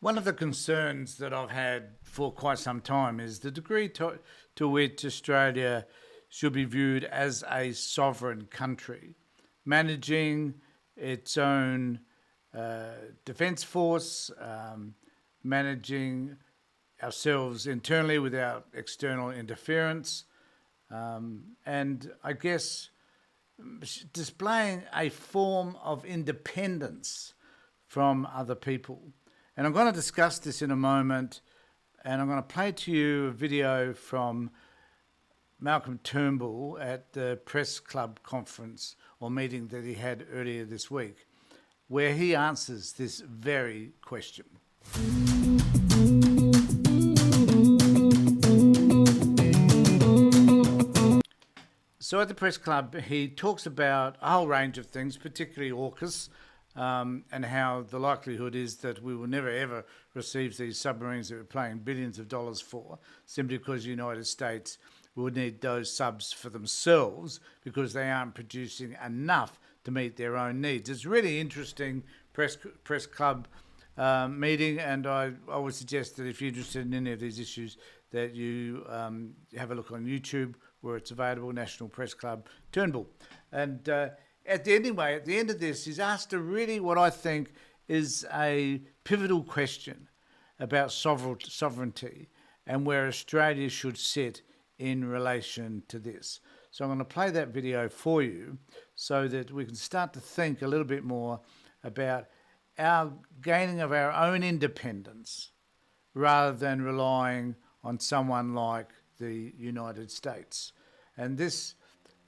One of the concerns that I've had for quite some time is the degree to which Australia should be viewed as a sovereign country, managing its own defence force, managing ourselves internally without external interference, and I guess displaying a form of independence from other people. And I'm going to discuss this in a moment, and I'm going to play to you a video from Malcolm Turnbull at the Press Club conference or meeting that he had earlier this week, where he answers this very question. So at the Press Club, he talks about a whole range of things, particularly AUKUS, and how the likelihood is that we will never ever receive these submarines that we're paying billions of dollars for, simply because the United States will need those subs for themselves because they aren't producing enough to meet their own needs. It's really interesting press club meeting, and I would suggest that if you're interested in any of these issues, that you have a look on YouTube where it's available, National Press Club Turnbull. And at the end of this, he's asked a really what I think is a pivotal question about sovereignty and where Australia should sit in relation to this. So I'm going to play that video for you so that we can start to think a little bit more about our gaining of our own independence rather than relying on someone like the United States. And this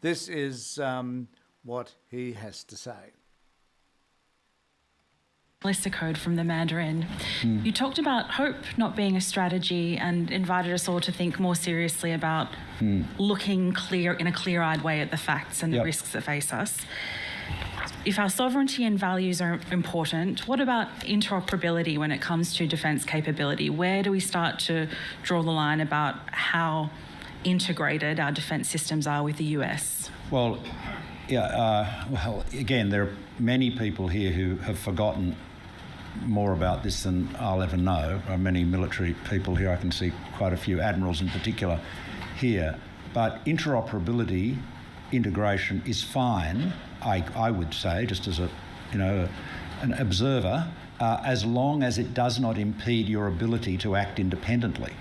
is what he has to say. Melissa Code from the Mandarin. You talked about hope not being a strategy and invited us all to think more seriously about looking in a clear-eyed way at the facts and the risks that face us. If our sovereignty and values are important, what about interoperability when it comes to defence capability? Where do we start to draw the line about how integrated our defence systems are with the US? Well, again, there are many people here who have forgotten more about this than I'll ever know. There are many military people here. I can see quite a few admirals in particular here. But interoperability, integration is fine, I would say, just as an observer, as long as it does not impede your ability to act independently.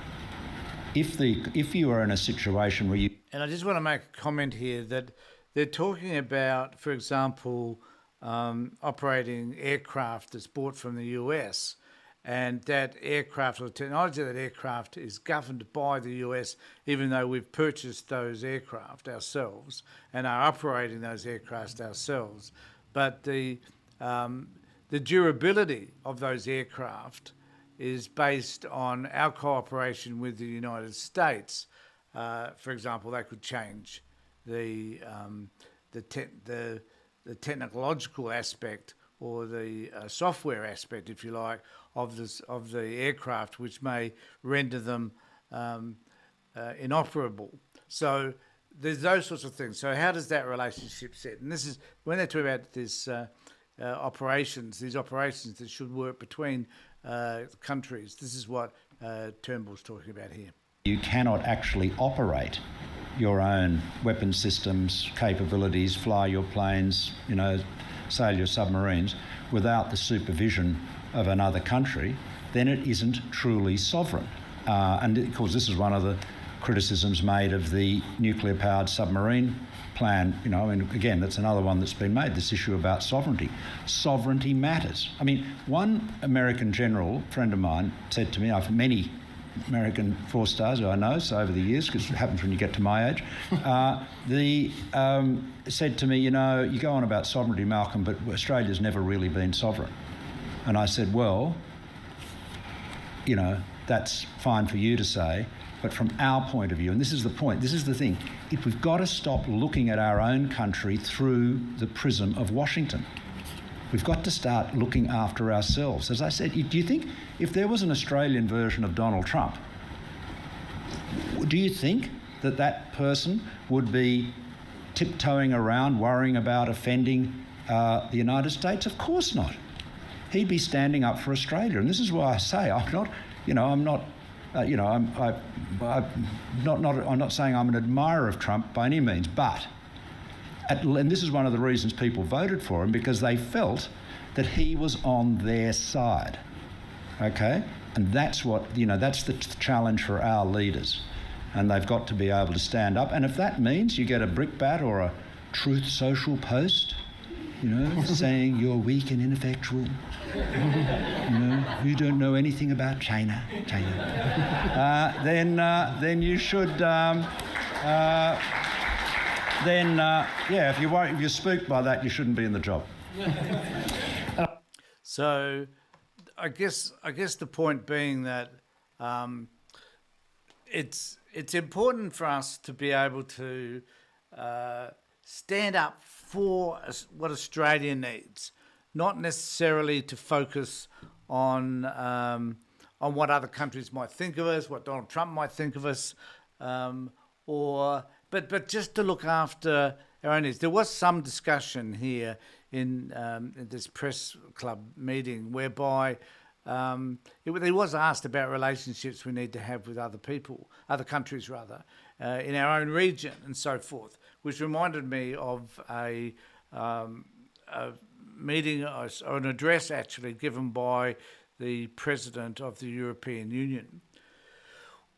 If you are in a situation where you... And I just want to make a comment here that they're talking about, for example, operating aircraft that's bought from the US, and that aircraft or the technology of that aircraft is governed by the US, even though we've purchased those aircraft ourselves and are operating those aircraft ourselves. But the durability of those aircraft is based on our cooperation with the United States. For example, they could change the technological aspect or the software aspect, if you like, of the aircraft, which may render them inoperable. So there's those sorts of things. So how does that relationship sit? And this is when they're talking about this operations that should work between countries. This is what Turnbull's talking about here. You cannot actually operate your own weapon systems, capabilities, fly your planes, sail your submarines without the supervision of another country, then it isn't truly sovereign. And of course, this is one of the criticisms made of the nuclear-powered submarine plan. Again, that's another one that's been made, this issue about sovereignty. Sovereignty matters. One American general, friend of mine, said to me, I've many American four-stars who I know, so over the years, because it happens when you get to my age, said to me, you go on about sovereignty, Malcolm, but Australia's never really been sovereign. And I said, well, that's fine for you to say, but from our point of view, and this is the point, this is the thing, we've got to stop looking at our own country through the prism of Washington. We've got to start looking after ourselves. As I said, do you think if there was an Australian version of Donald Trump, do you think that person would be tiptoeing around worrying about offending the United States? Of course not. he'd be standing up for Australia. And this is why I say I'm not saying I'm an admirer of Trump by any means, but and this is one of the reasons people voted for him, because they felt that he was on their side. Okay, and that's that's the challenge for our leaders, and they've got to be able to stand up. And if that means you get a brickbat or a Truth Social post, saying you're weak and ineffectual, you don't know anything about China, then you should. If you're spooked by that, you shouldn't be in the job. So, I guess the point being that it's important for us to be able to stand up for what Australia needs, not necessarily to focus on what other countries might think of us, what Donald Trump might think of us, but just to look after our own needs. There was some discussion here in this press club meeting whereby it was asked about relationships we need to have with other countries in our own region and so forth, which reminded me of a meeting or an address actually given by the President of the European Union,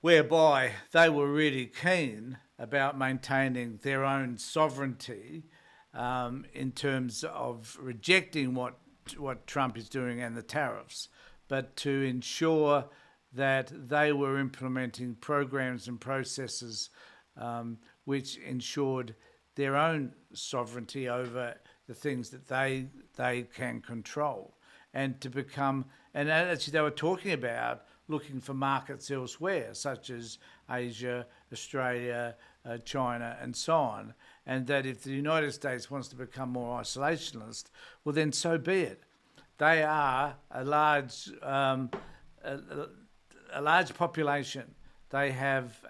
whereby they were really keen about maintaining their own sovereignty in terms of rejecting what Trump is doing and the tariffs, but to ensure that they were implementing programs and processes which ensured their own sovereignty over the things that they can control, and actually they were talking about looking for markets elsewhere, such as Asia, Australia, China, and so on, and that if the United States wants to become more isolationist, well, then so be it. They are a large population. They have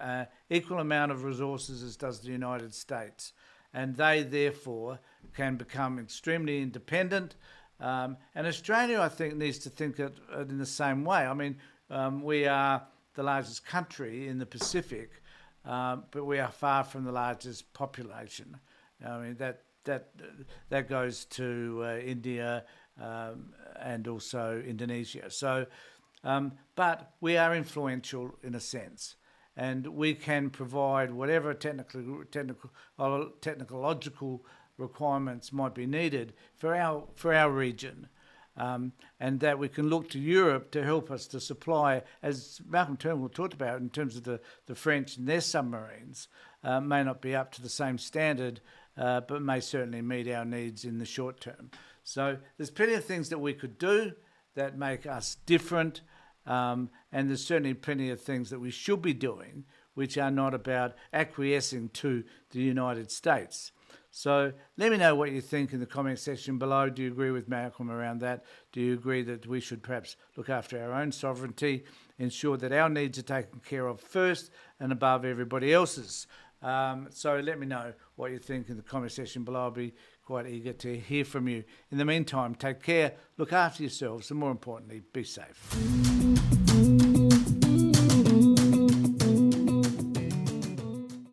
equal amount of resources as does the United States, and they therefore can become extremely independent. And Australia, I think, needs to think it in the same way. I mean, we are the largest country in the Pacific, but we are far from the largest population. I mean, that goes to India and also Indonesia. So, but we are influential in a sense, and we can provide whatever technological requirements might be needed for our region. And that we can look to Europe to help us to supply, as Malcolm Turnbull talked about in terms of the French and their submarines, may not be up to the same standard, but may certainly meet our needs in the short term. So there's plenty of things that we could do that make us different, and there's certainly plenty of things that we should be doing which are not about acquiescing to the United States. So let me know what you think in the comment section below. Do you agree with Malcolm around that? Do you agree that we should perhaps look after our own sovereignty, ensure that our needs are taken care of first and above everybody else's? So let me know what you think in the comment section below. I'll be quite eager to hear from you. In the meantime, take care, look after yourselves, and more importantly, be safe.